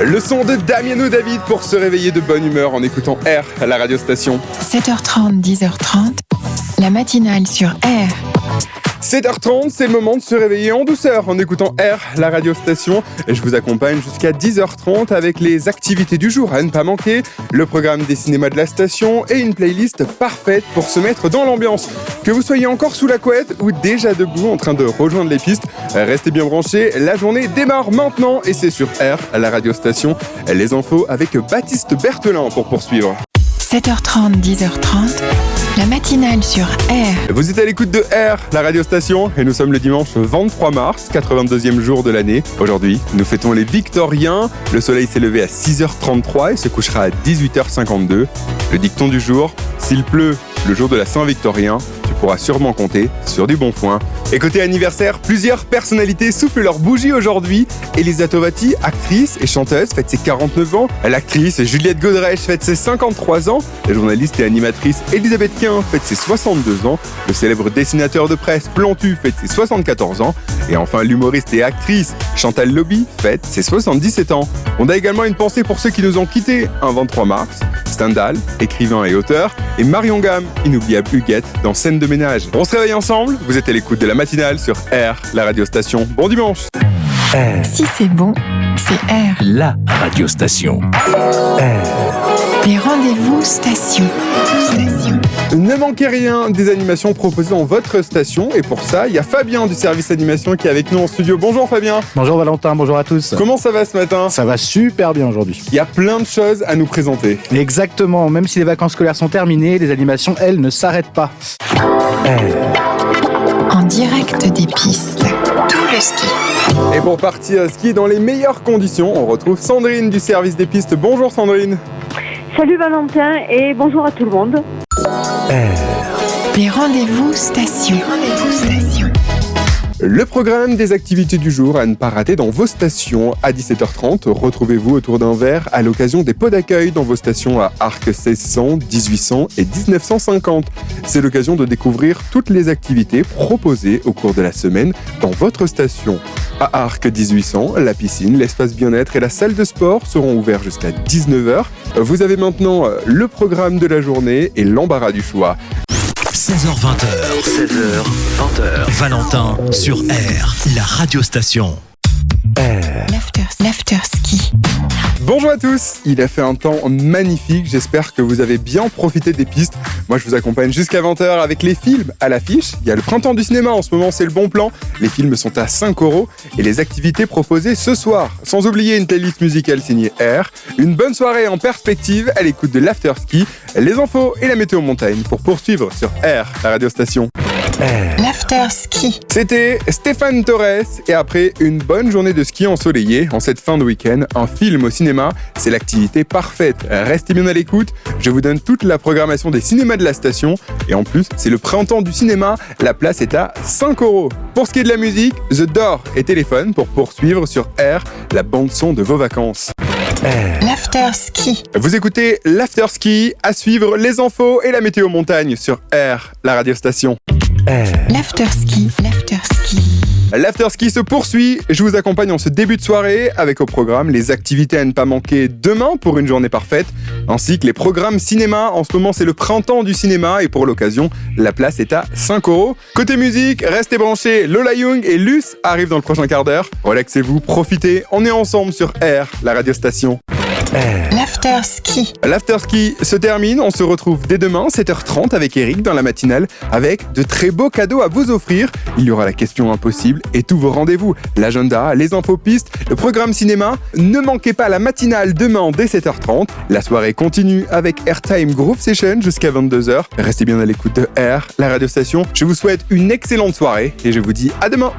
Le son de Damiano David pour se réveiller de bonne humeur en écoutant R, la radiostation. 7h30, 10h30, la matinale sur R. 7h30, c'est le moment de se réveiller en douceur en écoutant R, la radiostation. Et je vous accompagne jusqu'à 10h30 avec les activités du jour à ne pas manquer, le programme des cinémas de la station et une playlist parfaite pour se mettre dans l'ambiance. Que vous soyez encore sous la couette ou déjà debout en train de rejoindre les pistes, restez bien branchés, la journée démarre maintenant et c'est sur R, la radiostation. Les infos avec Baptiste Berthelin pour poursuivre. 7h30, 10h30, la matinale sur R. Vous êtes à l'écoute de R, la radiostation, et nous sommes le dimanche 23 mars, 82e jour de l'année. Aujourd'hui, nous fêtons les Victoriens. Le soleil s'est levé à 6h33 et se couchera à 18h52. Le dicton du jour, s'il pleut le jour de la Saint-Victorien, tu pourras sûrement compter sur du bon foin. Et côté anniversaire, plusieurs personnalités soufflent leur bougie aujourd'hui. Elisa Tovati, actrice et chanteuse, fête ses 49 ans. L'actrice Juliette Godrèche fête ses 53 ans. La journaliste et animatrice Elisabeth Quint fête ses 62 ans. Le célèbre dessinateur de presse Plantu fête ses 74 ans. Et enfin, l'humoriste et actrice Chantal Lobby fête ses 77 ans. On a également une pensée pour ceux qui nous ont quittés un 23 mars. Stendhal, écrivain et auteur, et Marion Gamme, inoubliable Huguette dans Scène de ménage. On se réveille ensemble, vous êtes à l'écoute de la matinale sur R, la radiostation. Bon dimanche. R, Si c'est bon, c'est R. la radiostation. R. Les rendez-vous stations. Ne manquez rien des animations proposées dans votre station. Et pour ça, il y a Fabien du service animation qui est avec nous en studio. Bonjour Fabien. Bonjour Valentin, bonjour à tous. Comment ça va ce matin ? Ça va super bien aujourd'hui. Il y a plein de choses à nous présenter. Exactement, même si les vacances scolaires sont terminées, les animations, elles, ne s'arrêtent pas. En direct des pistes. Tout le ski. Et pour partir skier dans les meilleures conditions, on retrouve Sandrine du service des pistes. Bonjour Sandrine. Salut Valentin et bonjour à tout le monde. Les rendez-vous stations. Le programme des activités du jour à ne pas rater dans vos stations. À 17h30, retrouvez-vous autour d'un verre à l'occasion des pots d'accueil dans vos stations à Arc 1600, 1800 et 1950. C'est l'occasion de découvrir toutes les activités proposées au cours de la semaine dans votre station. À Arc 1800, la piscine, l'espace bien-être et la salle de sport seront ouverts jusqu'à 19h. Vous avez maintenant le programme de la journée et l'embarras du choix. 16h20. Valentin sur R, la radiostation. L'after ski. Bonjour à tous, il a fait un temps magnifique, j'espère que vous avez bien profité des pistes. Moi je vous accompagne jusqu'à 20h avec les films à l'affiche. Il y a le printemps du cinéma en ce moment, c'est le bon plan. Les films sont à 5€ et les activités proposées ce soir. Sans oublier une playlist musicale signée R. Une bonne soirée en perspective à l'écoute de l'after ski, les infos et la météo montagne pour poursuivre sur R, la radiostation. L'after ski. C'était Stéphane Torres et après une bonne journée de ski ensoleillé en cette fin de week-end, un film au cinéma, c'est l'activité parfaite. Restez bien à l'écoute, je vous donne toute la programmation des cinémas de la station et en plus, c'est le printemps du cinéma, la place est à 5€. Pour ce qui est de la musique, The Door et Téléphone pour poursuivre sur R, la bande-son de vos vacances. L'after ski. Vous écoutez l'After Ski, à suivre les infos et la météo montagne sur R, la radiostation. L'after ski. L'After Ski se poursuit, je vous accompagne en ce début de soirée avec au programme les activités à ne pas manquer demain pour une journée parfaite, ainsi que les programmes cinéma. En ce moment c'est le printemps du cinéma et pour l'occasion, la place est à 5€. Côté musique, restez branchés, Lola Young et Luce arrivent dans le prochain quart d'heure. Relaxez-vous, profitez, on est ensemble sur R, la radiostation. L'after ski. L'After Ski se termine, on se retrouve dès demain 7h30 avec Eric dans la matinale avec de très beaux cadeaux à vous offrir. Il y aura la question impossible et tous vos rendez-vous, l'agenda, les infos pistes, le programme cinéma. Ne manquez pas la matinale demain dès 7h30. La soirée continue avec Airtime Groove Session jusqu'à 22h. Restez bien à l'écoute de R, la radiostation. Je vous souhaite une excellente soirée et je vous dis à demain.